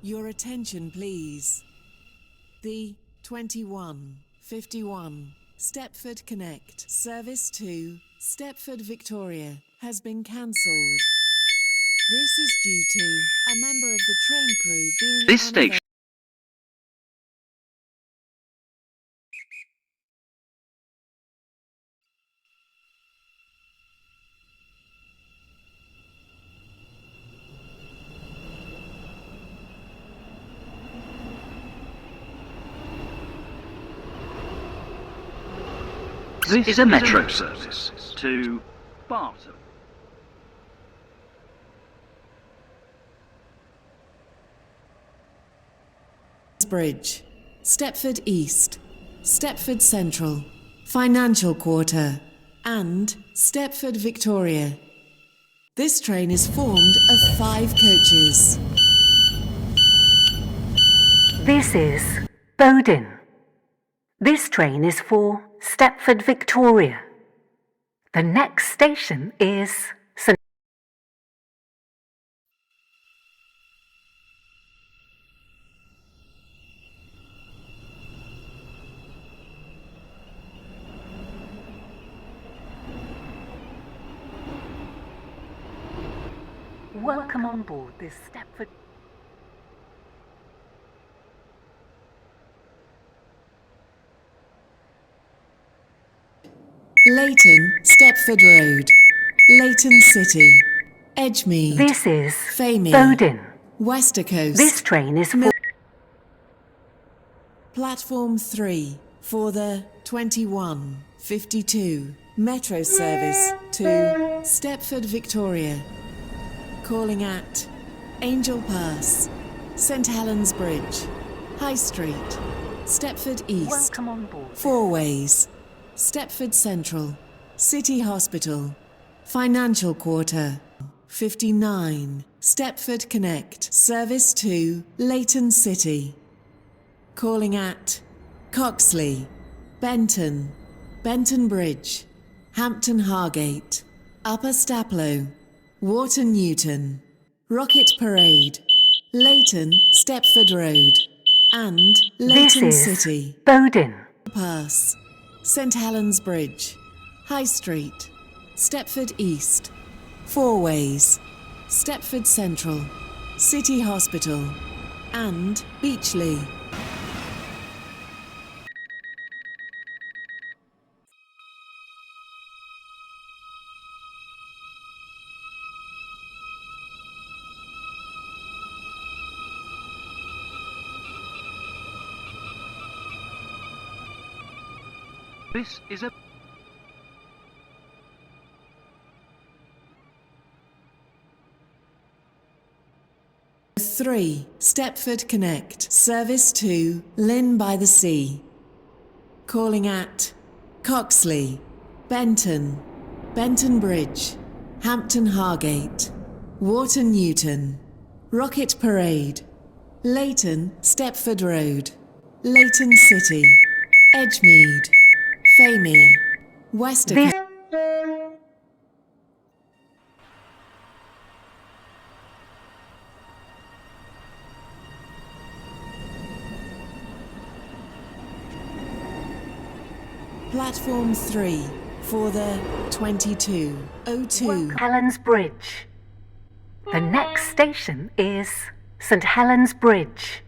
Your attention, please. The 2151 Stepford Connect service to Stepford Victoria has been cancelled. This is due to a member of the train crew being This unavailable. station. This is a metro service to Barton. Bridge, Stepford East, Stepford Central, Financial Quarter, and Stepford Victoria. This train is formed of 5 coaches. This is Bodin. This train is for Stepford Victoria. The next station is St. Welcome on board this Stepford. Leighton, Stepford Road, Leighton City, Edgemead, This is Famey, Bodin. Westercoast. This train is for Platform 3 for the 2152 Metro service to Stepford Victoria. Calling at Angel Pass, St Helens Bridge, High Street, Stepford East, Welcome on board. Fourways, Stepford Central, City Hospital, Financial Quarter, 59, Stepford Connect, service to Leighton City. Calling at Coxley, Benton, Benton Bridge, Hampton Hargate, Upper Staplow, Wharton Newton, Rocket Parade, Leighton Stepford Road, and Leighton This is City. Bodin. Pass, St Helens Bridge, High Street, Stepford East, Fourways, Stepford Central, City Hospital, and Beachley. This is a 3 Stepford Connect, service to Lynn by the Sea. Calling at Coxley, Benton, Benton Bridge, Hampton Hargate, Wharton Newton, Rocket Parade, Leighton Stepford Road, Leighton City, Edgemead, Famey, Westercoast. This Platform 3 for the 2202. Helens Bridge. The next station is St Helens Bridge.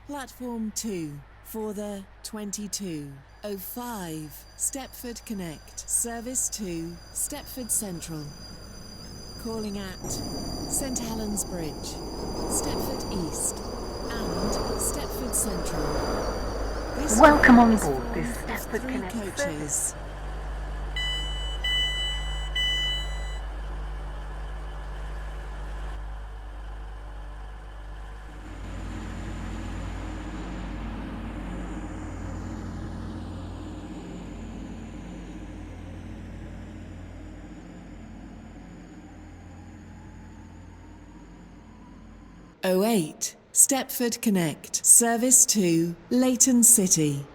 Platform 2 for the 2205 Stepford Connect, service to Stepford Central. Calling at St Helens Bridge, Stepford East, and Stepford Central. This Welcome on is board formed this of Stepford 3 Connect coaches. service. 08 Stepford Connect, service to Leighton City.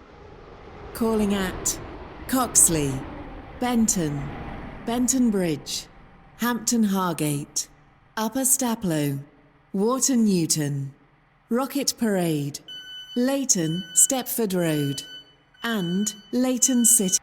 Calling at Coxley, Benton, Benton Bridge, Hampton Hargate, Upper Staplow, Wharton Newton, Rocket Parade, Leighton Stepford Road, and Leighton City.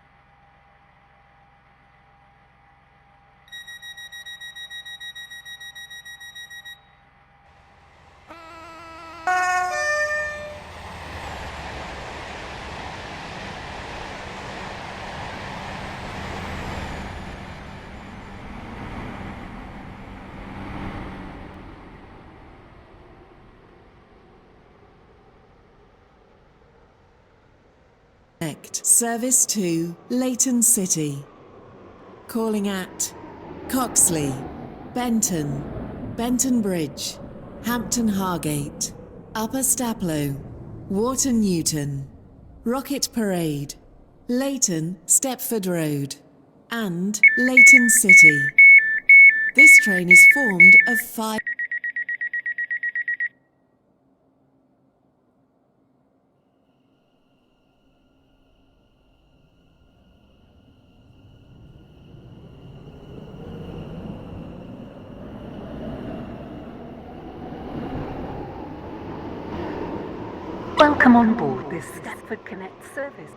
Service to Leighton City. Calling at Coxley, Benton, Benton Bridge, Hampton Hargate, Upper Staplow, Wharton Newton, Rocket Parade, Leighton Stepford Road, and Leighton City. This train is formed of 5. Welcome on board this Stepford Connect service.